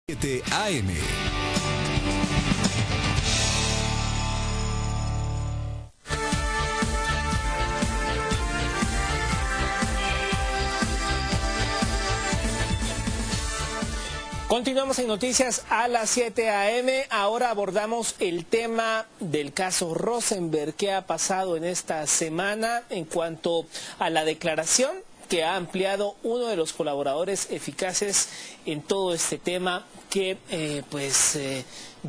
7 AM. Continuamos en Noticias a las 7 AM. Ahora abordamos el tema del caso Rosenberg. ¿Qué ha pasado en esta semana en cuanto a la declaración que ha ampliado uno de los colaboradores eficaces en todo este tema que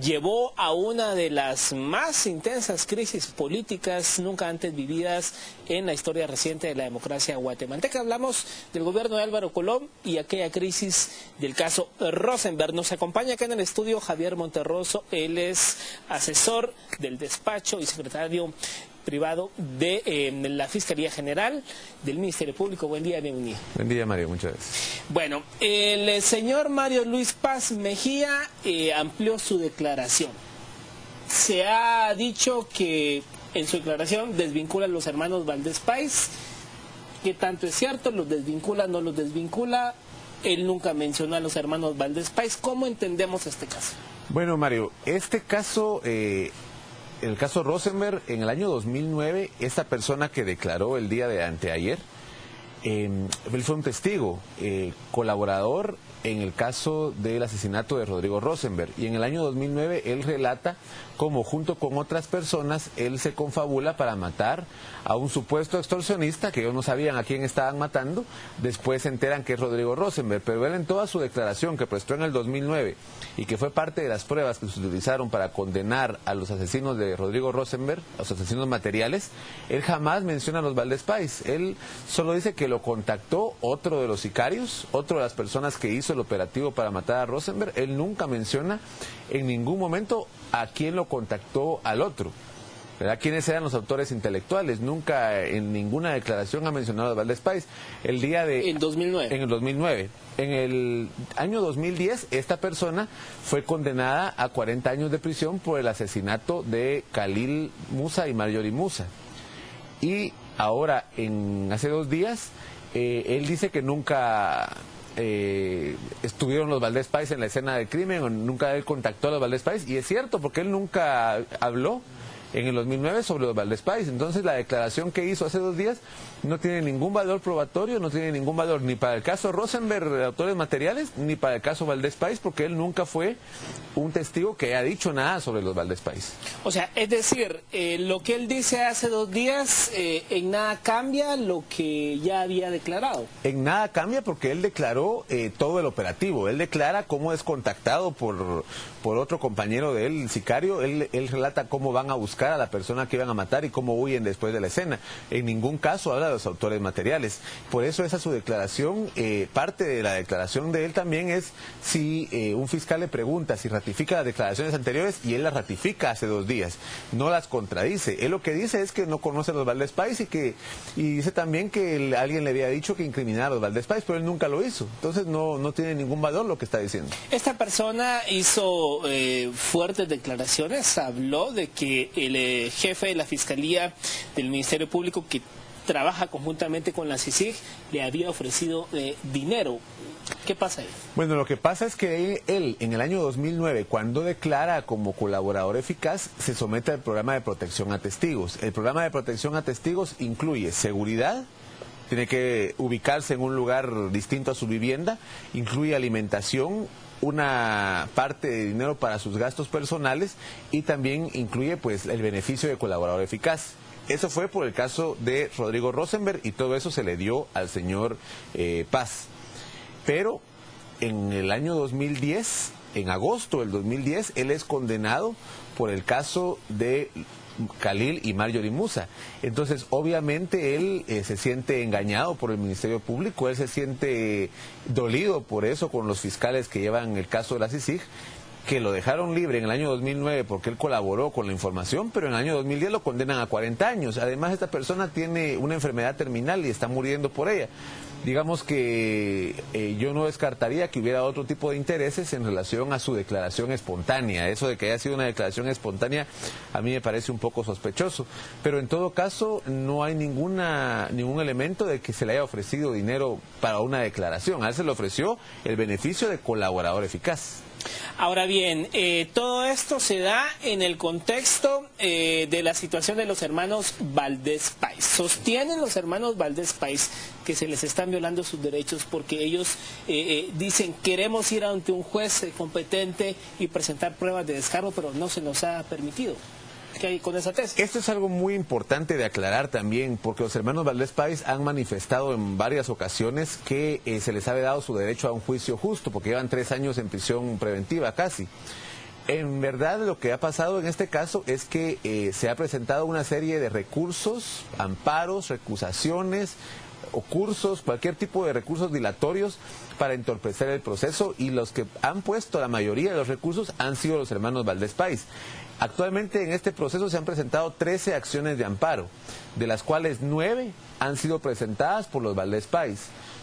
llevó a una de las más intensas crisis políticas nunca antes vividas en la historia reciente de la democracia guatemalteca? Hablamos del gobierno de Álvaro Colom y aquella crisis del caso Rosenberg. Nos acompaña acá en el estudio Javier Monterroso. Él es asesor del despacho y secretario privado de la Fiscalía General del Ministerio Público. Buen día, bienvenido. Buen día, Mario, muchas gracias. Bueno, el señor Mario Luis Paz Mejía amplió su declaración. Se ha dicho que en su declaración desvincula a los hermanos Valdés Pais. ¿Qué tanto es cierto? ¿Los desvincula, no los desvincula? Él nunca mencionó a los hermanos Valdés Pais. ¿Cómo entendemos este caso? Bueno, Mario, este caso... el caso Rosenberg, en el año 2009, esta persona que declaró el día de anteayer, él fue un testigo, colaborador en el caso del asesinato de Rodrigo Rosenberg. Y en el año 2009 él relata cómo junto con otras personas él se confabula para matar a un supuesto extorsionista, que ellos no sabían a quién estaban matando. Después se enteran que es Rodrigo Rosenberg, pero él en toda su declaración que prestó en el 2009 y que fue parte de las pruebas que se utilizaron para condenar a los asesinos de Rodrigo Rosenberg, a los asesinos materiales, él jamás menciona a los Valdés Pais. Él solo dice que lo contactó otro de los sicarios, otro de las personas que hizo el operativo para matar a Rosenberg. Él nunca menciona en ningún momento a quién lo contactó al otro, ¿verdad? ¿Quiénes eran los autores intelectuales? Nunca en ninguna declaración ha mencionado a Valdés Pais. El día de... En 2009. En el 2009. En el año 2010, esta persona fue condenada a 40 años de prisión por el asesinato de Khalil Musa y Marjorie Musa. Y ahora, hace 2 días, él dice que nunca... estuvieron los Valdés Pais en la escena del crimen, o nunca él contactó a los Valdés Pais, y es cierto, porque él nunca habló en el 2009 sobre los Valdés Pais. Entonces la declaración que hizo hace 2 días no tiene ningún valor probatorio, no tiene ningún valor ni para el caso Rosenberg de autores materiales, ni para el caso Valdés Pais, porque él nunca fue un testigo que haya dicho nada sobre los Valdés Pais. O sea, es decir, lo que él dice hace 2 días en nada cambia lo que ya había declarado. En nada cambia, porque él declaró todo el operativo. Él declara cómo es contactado por otro compañero de él, el sicario. Él relata cómo van a buscar a la persona que iban a matar y cómo huyen después de la escena. En ningún caso habla de los autores materiales. Por eso esa es su declaración. Parte de la declaración de él también es si un fiscal le pregunta si ratifica las declaraciones anteriores, y él las ratifica hace 2 días. No las contradice. Él lo que dice es que no conoce a los Valdés Pais y dice también que alguien le había dicho que incriminara a los Valdés Pais, pero él nunca lo hizo. Entonces no tiene ningún valor lo que está diciendo. Esta persona hizo fuertes declaraciones. Habló de que el jefe de la Fiscalía del Ministerio Público, que trabaja conjuntamente con la CICIG, le había ofrecido dinero. ¿Qué pasa ahí? Bueno, lo que pasa es que él, en el año 2009, cuando declara como colaborador eficaz, se somete al programa de protección a testigos. El programa de protección a testigos incluye seguridad, tiene que ubicarse en un lugar distinto a su vivienda, incluye alimentación, una parte de dinero para sus gastos personales, y también incluye pues el beneficio de colaborador eficaz. Eso fue por el caso de Rodrigo Rosenberg, y todo eso se le dio al señor Paz. Pero en el año 2010, en agosto del 2010, él es condenado por el caso de Khalil y Marjorie Musa. Entonces, obviamente, él se siente engañado por el Ministerio Público, él se siente dolido por eso con los fiscales que llevan el caso de la CICIG, que lo dejaron libre en el año 2009 porque él colaboró con la información, pero en el año 2010 lo condenan a 40 años. Además, esta persona tiene una enfermedad terminal y está muriendo por ella. Digamos que yo no descartaría que hubiera otro tipo de intereses en relación a su declaración espontánea. Eso de que haya sido una declaración espontánea a mí me parece un poco sospechoso. Pero en todo caso no hay ningún elemento de que se le haya ofrecido dinero para una declaración. A él se le ofreció el beneficio de colaborador eficaz. Ahora bien, todo esto se da en el contexto de la situación de los hermanos Valdés Pais. Sostienen los hermanos Valdés Pais que se les están violando sus derechos porque ellos dicen queremos ir ante un juez competente y presentar pruebas de descargo, pero no se nos ha permitido. ¿Qué hay con esa tesis? Esto es algo muy importante de aclarar también, porque los hermanos Valdés Pais han manifestado en varias ocasiones que se les había dado su derecho a un juicio justo, porque llevan 3 años en prisión preventiva casi. En verdad lo que ha pasado en este caso es que se ha presentado una serie de recursos, amparos, recusaciones, o cursos, cualquier tipo de recursos dilatorios para entorpecer el proceso, y los que han puesto la mayoría de los recursos han sido los hermanos Valdés Pais. Actualmente en este proceso se han presentado 13 acciones de amparo, de las cuales 9 han sido presentadas por los Valdés Pais,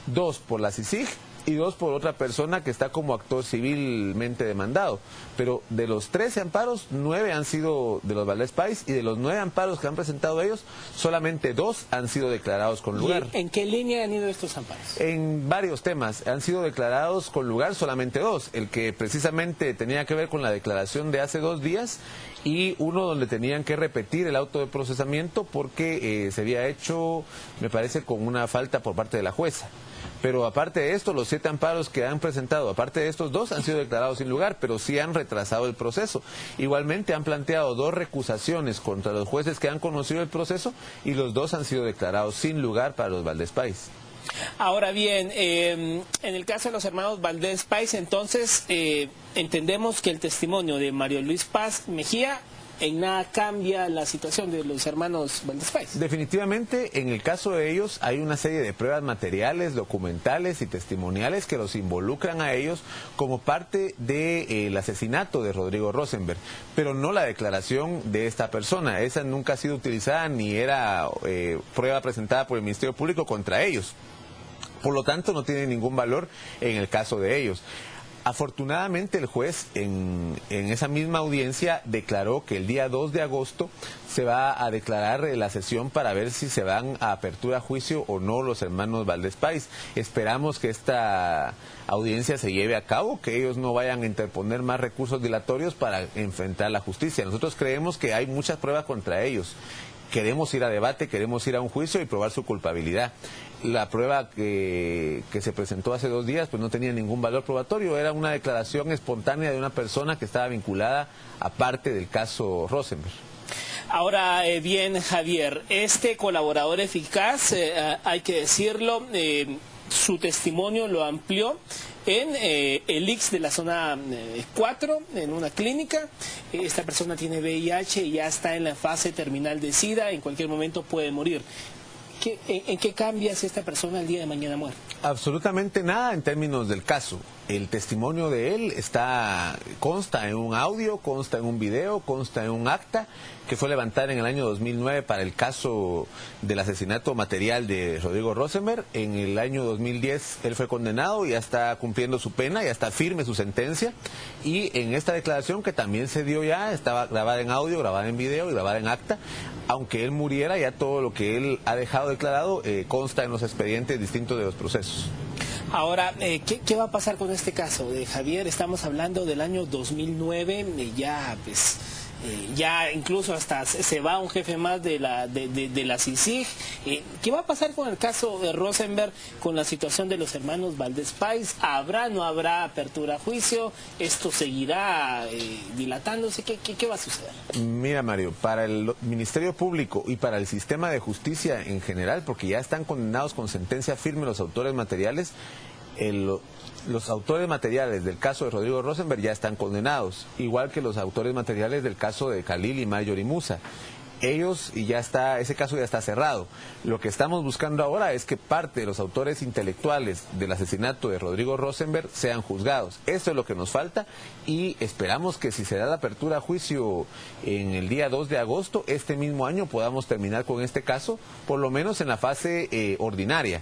2 por la CICIG y 2 por otra persona que está como actor civilmente demandado. Pero de los 13 amparos, 9 han sido de los Valdés Pais, y de los 9 amparos que han presentado ellos, solamente 2 han sido declarados con lugar. ¿Y en qué línea han ido estos amparos? En varios temas. Han sido declarados con lugar solamente 2. El que precisamente tenía que ver con la declaración de hace 2 días, y uno donde tenían que repetir el auto de procesamiento porque se había hecho, me parece, con una falta por parte de la jueza. Pero aparte de esto, los 7 amparos que han presentado, aparte de estos 2, han sido declarados sin lugar, pero sí han retrasado el proceso. Igualmente han planteado 2 recusaciones contra los jueces que han conocido el proceso, y los 2 han sido declarados sin lugar para los Valdés Pais. Ahora bien, en el caso de los hermanos Valdés Pais, entonces entendemos que el testimonio de Mario Luis Paz Mejía en nada cambia la situación de los hermanos Valdés Pais. Definitivamente, en el caso de ellos hay una serie de pruebas materiales, documentales y testimoniales que los involucran a ellos como parte del asesinato de Rodrigo Rosenberg, pero no la declaración de esta persona. Esa nunca ha sido utilizada ni era prueba presentada por el Ministerio Público contra ellos. Por lo tanto, no tiene ningún valor en el caso de ellos. Afortunadamente, el juez en esa misma audiencia declaró que el día 2 de agosto se va a declarar la sesión para ver si se van a apertura a juicio o no los hermanos Valdés Pais. Esperamos que esta audiencia se lleve a cabo, que ellos no vayan a interponer más recursos dilatorios para enfrentar la justicia. Nosotros creemos que hay muchas pruebas contra ellos. Queremos ir a debate, queremos ir a un juicio y probar su culpabilidad. La prueba que se presentó hace 2 días pues no tenía ningún valor probatorio, era una declaración espontánea de una persona que estaba vinculada a parte del caso Rosenberg. Ahora bien, Javier, este colaborador eficaz, hay que decirlo, su testimonio lo amplió en el IX de la zona 4, en una clínica. Esta persona tiene VIH y ya está en la fase terminal de SIDA, en cualquier momento puede morir. ¿En qué cambia si esta persona el día de mañana muere? Absolutamente nada en términos del caso. El testimonio de él consta en un audio, consta en un video, consta en un acta que fue levantada en el año 2009 para el caso del asesinato material de Rodrigo Rosenberg. En el año 2010 él fue condenado, ya está cumpliendo su pena, ya está firme su sentencia, y en esta declaración que también se dio ya, estaba grabada en audio, grabada en video y grabada en acta. Aunque él muriera, ya todo lo que él ha dejado declarado consta en los expedientes distintos de los procesos. Ahora, ¿qué va a pasar con este caso de Javier? Estamos hablando del año 2009, ya incluso hasta se va un jefe más de la CICIG. ¿Qué va a pasar con el caso de Rosenberg, con la situación de los hermanos Valdés Pais? ¿Habrá, no habrá apertura a juicio? ¿Esto seguirá dilatándose? ¿Qué va a suceder? Mira, Mario, para el Ministerio Público y para el sistema de justicia en general, porque ya están condenados con sentencia firme los autores materiales, los autores materiales del caso de Rodrigo Rosenberg ya están condenados, igual que los autores materiales del caso de Khalil y Marjorie Musa. Ese caso ya está cerrado. Lo que estamos buscando ahora es que parte de los autores intelectuales del asesinato de Rodrigo Rosenberg sean juzgados. Esto es lo que nos falta, y esperamos que si se da la apertura a juicio en el día 2 de agosto, este mismo año podamos terminar con este caso, por lo menos en la fase ordinaria.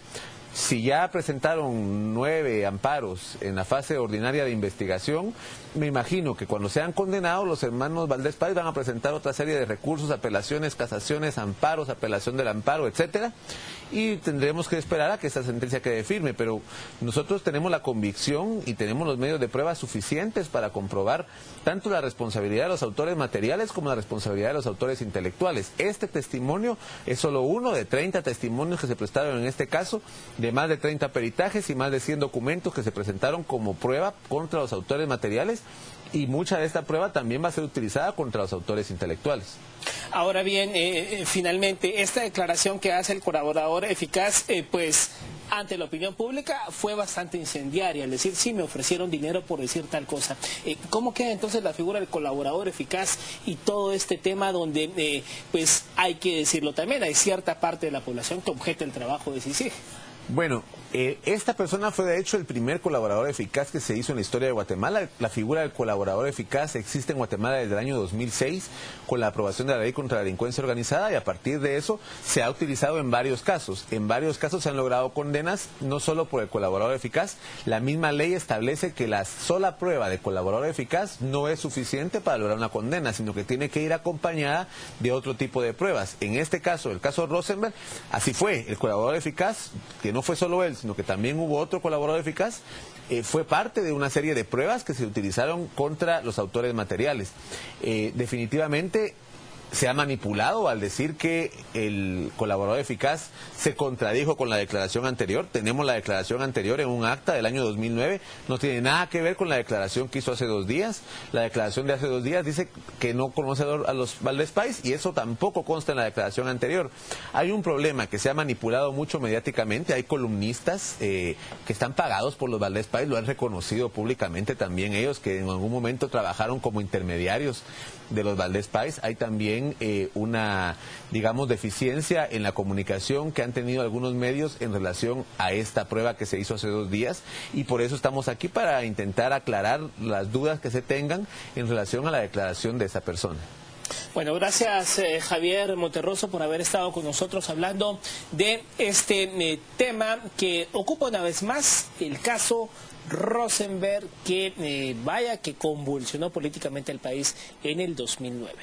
Si ya presentaron 9 amparos en la fase ordinaria de investigación, me imagino que cuando sean condenados, los hermanos Valdés Pais van a presentar otra serie de recursos, apelaciones, casaciones, amparos, apelación del amparo, etcétera, y tendremos que esperar a que esta sentencia quede firme, pero nosotros tenemos la convicción y tenemos los medios de prueba suficientes para comprobar tanto la responsabilidad de los autores materiales como la responsabilidad de los autores intelectuales. Este testimonio es solo uno de 30 testimonios que se prestaron en este caso, de más de 30 peritajes y más de 100 documentos que se presentaron como prueba contra los autores materiales, y mucha de esta prueba también va a ser utilizada contra los autores intelectuales. Ahora bien, finalmente, esta declaración que hace el colaborador eficaz, pues ante la opinión pública fue bastante incendiaria, al decir, sí, me ofrecieron dinero por decir tal cosa. ¿Cómo queda entonces la figura del colaborador eficaz y todo este tema donde, pues hay que decirlo también, hay cierta parte de la población que objeta el trabajo de CICIG? Bueno, esta persona fue de hecho el primer colaborador eficaz que se hizo en la historia de Guatemala. La figura del colaborador eficaz existe en Guatemala desde el año 2006 con la aprobación de la ley contra la delincuencia organizada, y a partir de eso se ha utilizado en varios casos. En varios casos se han logrado condenas, no solo por el colaborador eficaz. La misma ley establece que la sola prueba de colaborador eficaz no es suficiente para lograr una condena, sino que tiene que ir acompañada de otro tipo de pruebas. En este caso, el caso Rosenberg, así fue. El colaborador eficaz, que no fue solo él, sino que también hubo otro colaborador eficaz, fue parte de una serie de pruebas que se utilizaron contra los autores materiales. Definitivamente se ha manipulado al decir que el colaborador eficaz se contradijo con la declaración anterior. Tenemos la declaración anterior en un acta del año 2009, no tiene nada que ver con la declaración que hizo hace 2 días. La declaración de hace 2 días dice que no conoce a los Valdés Pais, y eso tampoco consta en la declaración anterior. Hay un problema que se ha manipulado mucho mediáticamente. Hay columnistas que están pagados por los Valdés Pais, lo han reconocido públicamente también ellos, que en algún momento trabajaron como intermediarios de los Valdés Pais. Hay también una, digamos, deficiencia en la comunicación que han tenido algunos medios en relación a esta prueba que se hizo hace 2 días, y por eso estamos aquí, para intentar aclarar las dudas que se tengan en relación a la declaración de esa persona. Bueno, gracias Javier Monterroso por haber estado con nosotros hablando de este tema que ocupa una vez más el caso Rosenberg, que vaya que convulsionó políticamente el país en el 2009.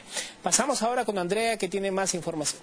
Pasamos ahora con Andrea, que tiene más información.